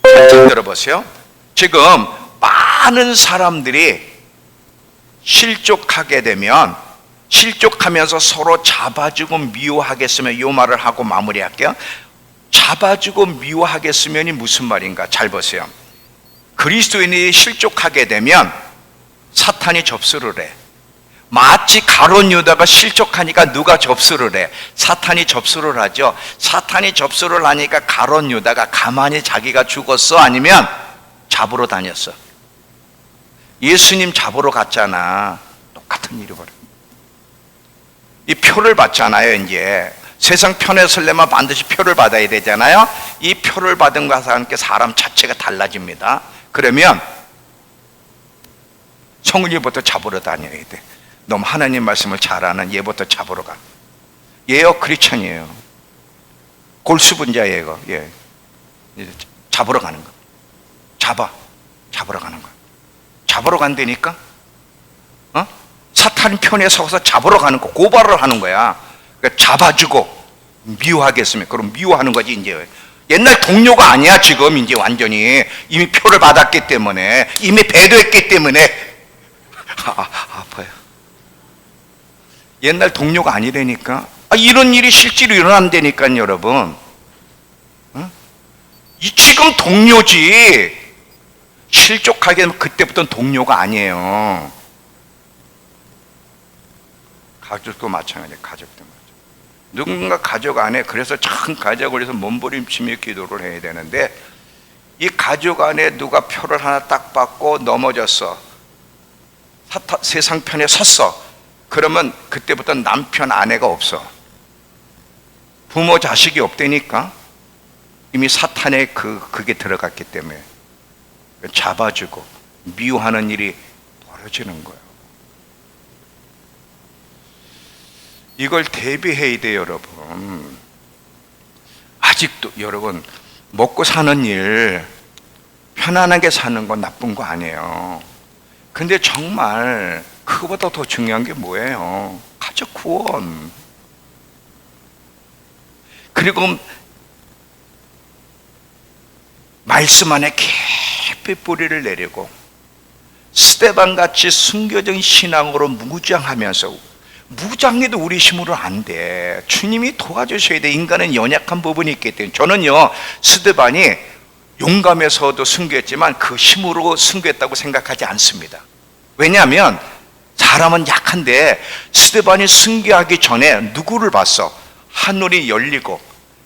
잘 들어보세요. 지금 많은 사람들이 실족하게 되면, 실족하면서 서로 잡아주고 미워하겠으면, 이 말을 하고 마무리할게요. 잡아주고 미워하겠으면이 무슨 말인가? 잘 보세요. 그리스도인이 실족하게 되면 사탄이 접수를 해. 마치 가룟 유다가 실족하니까 누가 접수를 해? 사탄이 접수를 하죠. 사탄이 접수를 하니까 가룟 유다가 가만히 자기가 죽었어? 아니면 잡으러 다녔어? 예수님 잡으러 갔잖아. 똑같은 일이 벌어요. 이 표를 받잖아요. 이제 세상 편에 서려면 반드시 표를 받아야 되잖아요. 이 표를 받은 것과 함께 사람 자체가 달라집니다. 그러면 성은이부터 잡으러 다녀야 돼. 너무 하나님 말씀을 잘 아는 얘부터 잡으러 가. 얘요 크리스천이에요. 골수분자예요. 예. 잡으러 가는 거. 잡으러 가는 거. 잡으러 간다니까? 사탄 편에 서서 잡으러 가는 거, 고발을 하는 거야. 그러니까 잡아주고 미워하겠으면 그럼 미워하는 거지. 이제 옛날 동료가 아니야. 지금 이제 완전히 이미 표를 받았기 때문에, 이미 배도했기 때문에 아파요. 옛날 동료가 아니라니까. 이런 일이 실제로 일어난다니까요, 여러분. 이 지금 동료지. 실족하게 되면 그때부터는 동료가 아니에요. 가족도 마찬가지예요. 가족도 마찬가지. 누군가 가족 안에, 그래서 참 가족을 위해서 몸부림치며 기도를 해야 되는데, 이 가족 안에 누가 표를 하나 딱 받고 넘어졌어. 세상 편에 섰어. 그러면 그때부터 남편 아내가 없어. 부모 자식이 없다니까. 이미 사탄의 그게 들어갔기 때문에 잡아주고 미워하는 일이 벌어지는 거예요. 이걸 대비해야 돼요, 여러분. 아직도 여러분, 먹고 사는 일, 편안하게 사는 건 나쁜 거 아니에요. 근데 정말 그거보다 더 중요한 게 뭐예요? 가족 구원. 그리고 말씀 안에 깊이 뿌리를 내리고 스데반같이 숨겨진 신앙으로 무장하면서, 무장해도 우리 힘으로 안 돼. 주님이 도와주셔야 돼. 인간은 연약한 부분이 있기 때문에. 저는요, 스데반이 용감해서도 순교했지만 그 힘으로 순교했다고 생각하지 않습니다. 왜냐하면 사람은 약한데, 스데반이 순교하기 전에 누구를 봤어? 하늘이 열리고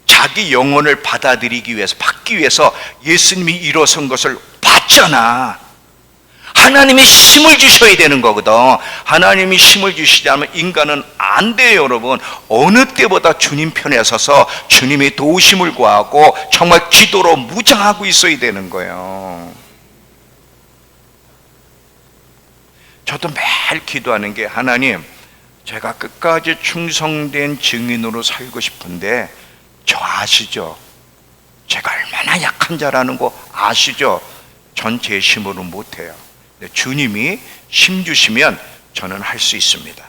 자기 영혼을 받아들이기 위해서, 받기 위해서 예수님이 일어선 것을 봤잖아. 하나님이 힘을 주셔야 되는 거거든. 하나님이 힘을 주시지 않으면 인간은 안 돼요, 여러분. 어느 때보다 주님 편에 서서 주님의 도우심을 구하고 정말 기도로 무장하고 있어야 되는 거예요. 저도 매일 기도하는 게, 하나님, 제가 끝까지 충성된 증인으로 살고 싶은데 저 아시죠? 제가 얼마나 약한 자라는 거 아시죠? 전 제 힘으로 못해요. 주님이 힘 주시면 저는 할 수 있습니다.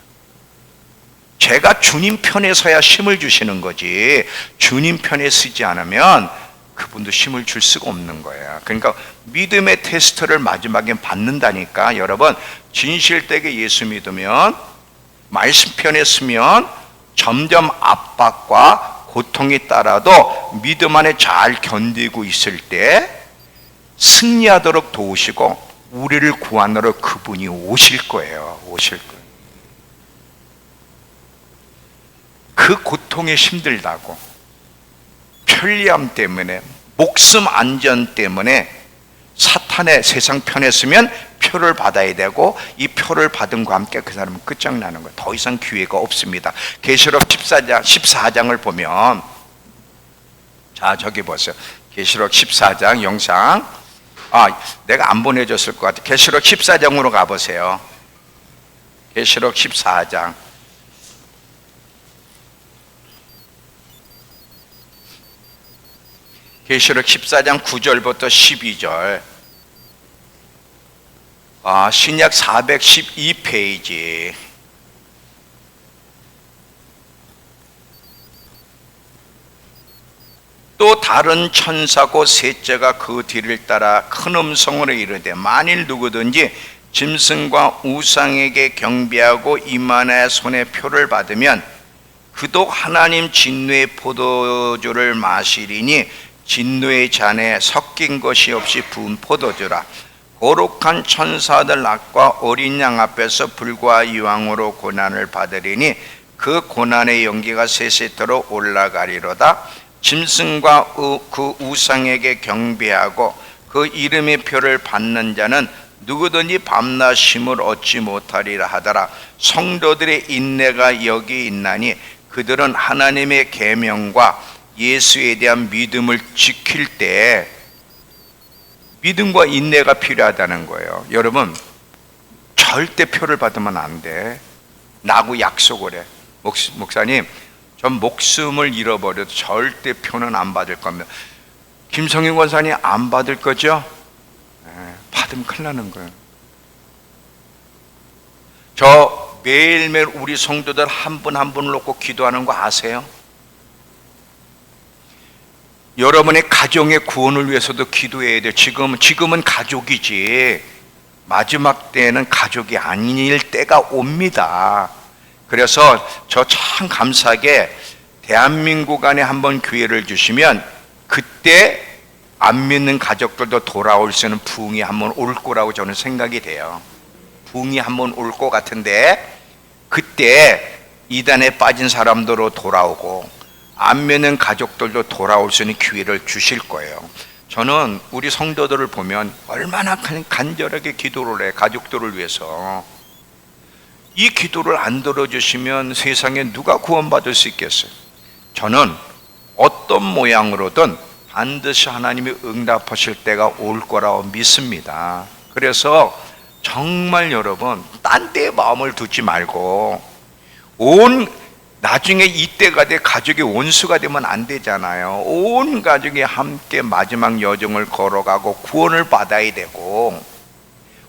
제가 주님 편에 서야 힘을 주시는 거지, 주님 편에 서지 않으면 그분도 힘을 줄 수가 없는 거예요. 그러니까 믿음의 테스트를 마지막엔 받는다니까. 여러분, 진실되게 예수 믿으면, 말씀 편에 서면 점점 압박과 고통이 따라도 믿음 안에 잘 견디고 있을 때 승리하도록 도우시고 우리를 구하느라 그분이 오실 거예요. 오실 거예요. 그 고통이 힘들다고, 편리함 때문에, 목숨 안전 때문에 사탄의 세상 편에 서면 표를 받아야 되고, 이 표를 받은 과 함께 그 사람은 끝장나는 거예요. 더 이상 기회가 없습니다. 계시록 14장을 보면, 자, 저기 보세요. 계시록 14장 영상, 내가 안 보내줬을 것 같아요. 계시록 14장으로 가보세요. 계시록 14장. 계시록 14장 9절부터 12절. 신약 412페이지. 또 다른 천사고 셋째가 그 뒤를 따라 큰 음성으로 이르되, 만일 누구든지 짐승과 우상에게 경배하고 이만의 손에 표를 받으면 그도 하나님 진노의 포도주를 마시리니 진노의 잔에 섞인 것이 없이 부은 포도주라. 거룩한 천사들 앞과 어린 양 앞에서 불과 유황으로 고난을 받으리니 그 고난의 연기가 세세토록 올라가리로다. 짐승과 그 우상에게 경배하고 그 이름의 표를 받는 자는 누구든지 밤낮 쉼을 얻지 못하리라 하더라. 성도들의 인내가 여기 있나니 그들은 하나님의 계명과 예수에 대한 믿음을 지킬 때 믿음과 인내가 필요하다는 거예요. 여러분, 절대 표를 받으면 안 돼. 나하고 약속을 해. 목사님, 전 목숨을 잃어버려도 절대 표는 안 받을 겁니다. 김성윤 권사님 안 받을 거죠? 받으면 큰일 나는 거예요. 저 매일매일 우리 성도들 한 분 한 분을 놓고 기도하는 거 아세요? 여러분의 가정의 구원을 위해서도 기도해야 돼요. 지금은 가족이지 마지막 때에는 가족이 아닐 때가 옵니다. 그래서 저 참 감사하게 대한민국 안에 한번 기회를 주시면 그때 안 믿는 가족들도 돌아올 수 있는 부흥이 한번 올 거라고 저는 생각이 돼요. 부흥이 한번 올 것 같은데 그때 이단에 빠진 사람들로 돌아오고 안 믿는 가족들도 돌아올 수 있는 기회를 주실 거예요. 저는 우리 성도들을 보면 얼마나 간절하게 기도를 해, 가족들을 위해서. 이 기도를 안 들어주시면 세상에 누가 구원받을 수 있겠어요? 저는 어떤 모양으로든 반드시 하나님이 응답하실 때가 올 거라고 믿습니다. 그래서 정말 여러분 딴 데에 마음을 두지 말고 나중에 이때가 돼 가족의 원수가 되면 안 되잖아요. 온 가족이 함께 마지막 여정을 걸어가고 구원을 받아야 되고,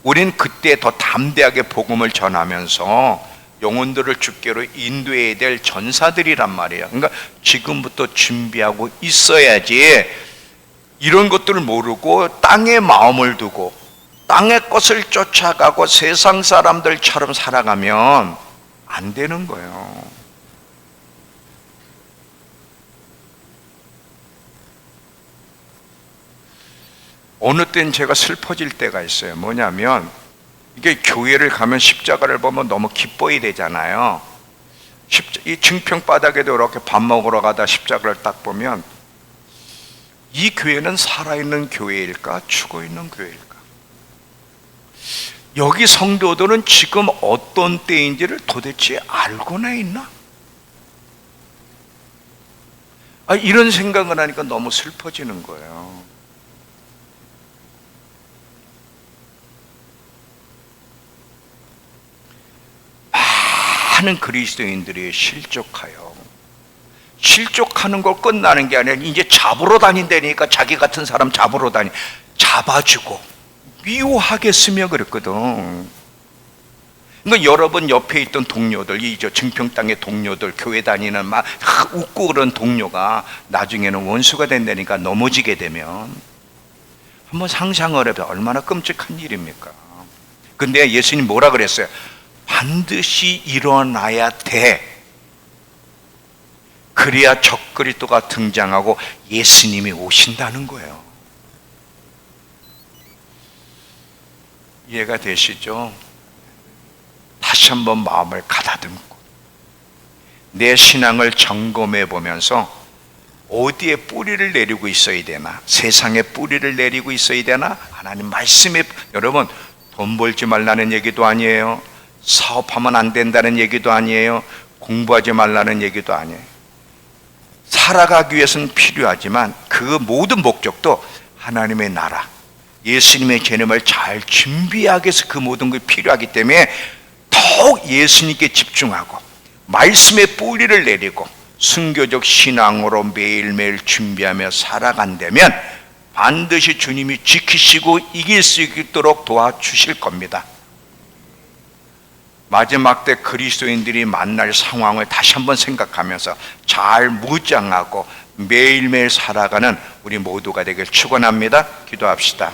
우린 그때 더 담대하게 복음을 전하면서 영혼들을 주께로 인도해야 될 전사들이란 말이에요. 그러니까 지금부터 준비하고 있어야지 이런 것들을 모르고 땅에 마음을 두고 땅의 것을 쫓아가고 세상 사람들처럼 살아가면 안 되는 거예요. 어느 때는 제가 슬퍼질 때가 있어요. 뭐냐면 이게 교회를 가면 십자가를 보면 너무 기뻐야 되잖아요. 이 증평바닥에도 이렇게 밥 먹으러 가다 십자가를 딱 보면 이 교회는 살아있는 교회일까? 죽어있는 교회일까? 여기 성도들은 지금 어떤 때인지를 도대체 알고나 있나? 이런 생각을 하니까 너무 슬퍼지는 거예요. 많은 그리스도인들이 실족하는 걸 끝나는 게 아니라 이제 잡으러 다닌다니까. 자기 같은 사람 잡아주고 미워하게 쓰며 그랬거든. 그러니까 여러분 옆에 있던 동료들, 저 증평 땅의 동료들, 교회 다니는 막 웃고 그런 동료가 나중에는 원수가 된다니까. 넘어지게 되면 한번 상상을 해봐. 얼마나 끔찍한 일입니까? 근데 예수님 뭐라 그랬어요? 반드시 일어나야 돼. 그래야 적그리스도가 등장하고 예수님이 오신다는 거예요. 이해가 되시죠? 다시 한번 마음을 가다듬고 내 신앙을 점검해 보면서 어디에 뿌리를 내리고 있어야 되나? 세상에 뿌리를 내리고 있어야 되나? 하나님 말씀에. 여러분, 돈 벌지 말라는 얘기도 아니에요. 사업하면 안 된다는 얘기도 아니에요. 공부하지 말라는 얘기도 아니에요. 살아가기 위해서는 필요하지만 그 모든 목적도 하나님의 나라, 예수님의 재림을 잘 준비하기 위해서 그 모든 것이 필요하기 때문에 더욱 예수님께 집중하고 말씀의 뿌리를 내리고 순교적 신앙으로 매일매일 준비하며 살아간다면 반드시 주님이 지키시고 이길 수 있도록 도와주실 겁니다. 마지막 때 그리스도인들이 만날 상황을 다시 한번 생각하면서 잘 무장하고 매일매일 살아가는 우리 모두가 되길 축원합니다. 기도합시다.